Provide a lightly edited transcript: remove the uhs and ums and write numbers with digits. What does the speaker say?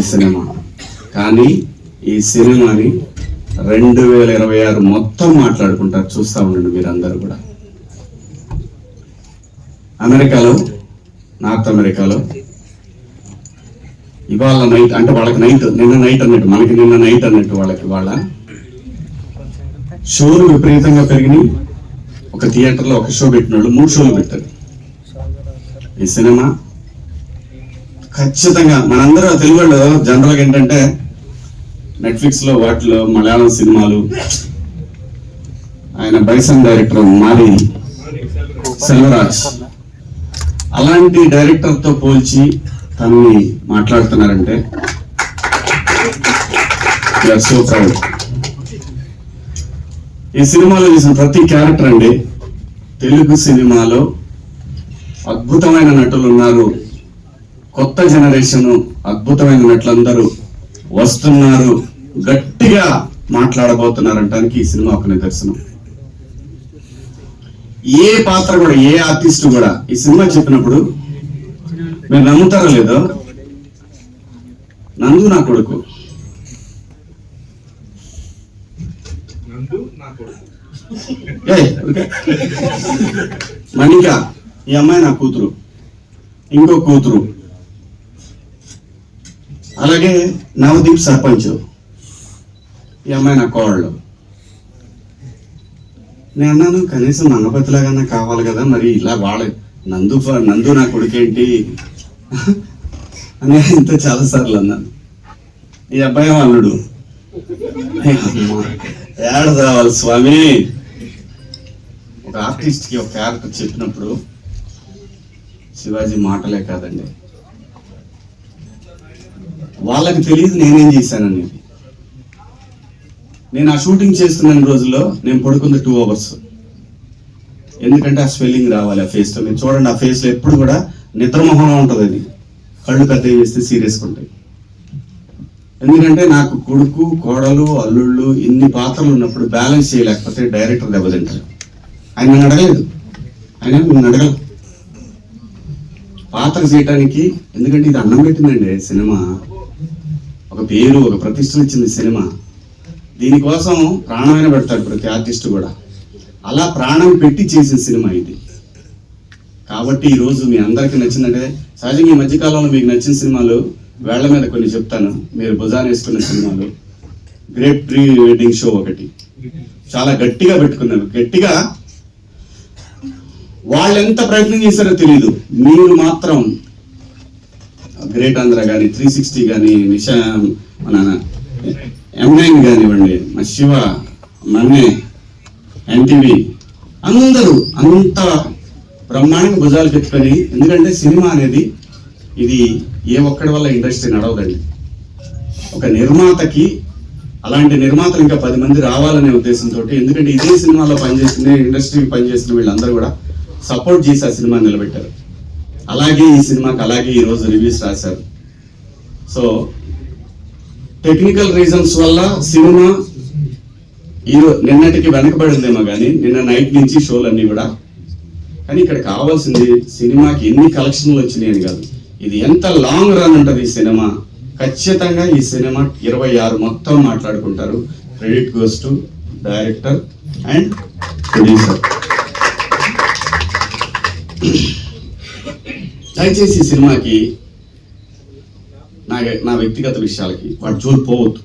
ఈ సినిమా. కానీ ఈ సినిమాని 2026 మొత్తం మాట్లాడుకుంటారు. చూస్తా ఉండండి మీరందరూ కూడా. అమెరికాలో, నార్త్ అమెరికాలో ఇవాళ నైట్, అంటే వాళ్ళకి నైట్, నిన్న నైట్ అన్నట్టు, మనకి నిన్న నైట్ అన్నట్టు వాళ్ళకి వాళ్ళ షోలు విపరీతంగా పెరిగినాయి. ఒక థియేటర్లో ఒక షో పెట్టిన వాళ్ళు 3 షోలు పెట్టారు. ఈ సినిమా ఖచ్చితంగా మనందరూ తెలుగు వాళ్ళు జనరల్గా ఏంటంటే నెట్ఫ్లిక్స్ లో వాటిలో మలయాళం సినిమాలు, ఆయన బైసన్ డైరెక్టర్ మారి సెల్వరాజ్, అలాంటి డైరెక్టర్ తో పోల్చి తనని మాట్లాడుతున్నారంటే సో ప్రౌడ్. ఈ సినిమాలో చేసిన ప్రతి క్యారెక్టర్ అండి, తెలుగు సినిమాలో అద్భుతమైన నటులు ఉన్నారు. కొత్త జనరేషన్ అద్భుతమైన నటులందరూ వస్తున్నారు, గట్టిగా మాట్లాడబోతున్నారంటానికి ఈ సినిమా ఒక నిదర్శనం. ఏ పాత్ర కూడా, ఏ ఆర్టిస్ట్ కూడా ఈ సినిమా చెప్పినప్పుడు మీరు నమ్ముతారో లేదో, నందు నా కొడుకు, మణిక ఈ అమ్మాయి నా కూతురు, ఇంకో కూతురు, అలాగే నవదీప్ సర్పంచ్ ఈ అమ్మాయి నా కోళ్ళు. నేను అన్నాను కనీసం మంగపతిలాగా కావాలి కదా, మరి ఇలా వాళ్ళ నందు నా కొడుకేంటి అని ఇంత చాలాసార్లు అన్నాను. ఈ అబ్బాయి అల్లుడు, ఏడ రావాలి స్వామి. ఒక ఆర్టిస్ట్ కి ఒక క్యారెక్టర్ చెప్పినప్పుడు శివాజీ మాటలే కాదండి, వాళ్ళకి తెలియదు నేనేం చేశానని. నేను ఆ షూటింగ్ చేస్తున్న రోజుల్లో నేను పడుకుంది 2 hours, ఎందుకంటే ఆ స్వెల్లింగ్ రావాలి ఆ ఫేస్ లో. మీరు చూడండి, ఆ ఫేస్ లో ఎప్పుడు కూడా నిద్రమోహంలో ఉంటుంది, అది కళ్ళు పెద్దవి వేస్తే సీరియస్గా ఉంటాయి. ఎందుకంటే నాకు కొడుకు, కోడలు, అల్లుళ్ళు ఇన్ని పాత్రలు ఉన్నప్పుడు బ్యాలెన్స్ చేయలేకపోతే డైరెక్టర్ దెబ్బతింటారు. ఆయన నన్ను అడగలేదు, ఆయన నన్ను అడగలేదు పాత్ర చేయటానికి, ఎందుకంటే ఇది అన్నం పెట్టిందండి సినిమా, ఒక పేరు, ఒక ప్రతిష్టలు ఇచ్చింది సినిమా. దీనికోసం ప్రాణమైన పెడతాడు ప్రతి ఆర్టిస్ట్ కూడా, అలా ప్రాణం పెట్టి చేసిన సినిమా ఇది. కాబట్టి ఈరోజు మీ అందరికి నచ్చిందంటే, సహజంగా ఈ మధ్యకాలంలో మీకు నచ్చిన సినిమాలు వేళ్ల మీద కొన్ని చెప్తాను. మీరు భుజాన్ని వేసుకున్న సినిమాలు, గ్రేట్ ప్రీ వెడ్డింగ్ షో ఒకటి చాలా గట్టిగా పెట్టుకున్నారు. గట్టిగా వాళ్ళు ఎంత ప్రయత్నం చేశారో తెలియదు, మీరు మాత్రం గ్రేట్ ఆంధ్ర కానీ, 360 కానీ, నిషా, మన M9 కానివ్వండి, మా శివ, మన్నే, ఎన్టీవీ, అందరూ అంత బ్రహ్మాండంగా భుజాలు పెట్టుకొని. ఎందుకంటే సినిమా అనేది ఇది ఏ ఒక్కడి వల్ల ఇండస్ట్రీ నడవదండి. ఒక నిర్మాతకి, అలాంటి నిర్మాతలు ఇంకా 10 మంది రావాలనే ఉద్దేశంతో, ఎందుకంటే ఇదే సినిమాలో పనిచేసిన, ఇండస్ట్రీకి పనిచేసిన వీళ్ళందరూ కూడా సపోర్ట్ చేసి ఆ సినిమా నిలబెట్టారు. అలాగే ఈ సినిమాకి అలాగే ఈరోజు రివ్యూస్ రాశారు. సో టెక్నికల్ రీజన్స్ వల్ల సినిమా నిన్నటికి వెనకబడిందేమో కానీ, నిన్న నైట్ నుంచి షోలన్నీ కూడా. కానీ ఇక్కడ కావాల్సింది సినిమాకి ఎన్ని కలెక్షన్లు వచ్చినాయి అని కాదు, ఇది ఎంత లాంగ్ రన్ ఉంటుంది ఈ సినిమా. ఖచ్చితంగా ఈ సినిమా 26 మొత్తం మాట్లాడుకుంటారు. Credit goes to director and producer. దయచేసి ఈ సినిమాకి, నా వ్యక్తిగత విషయాలకి వాటి జోలు పోవద్దు.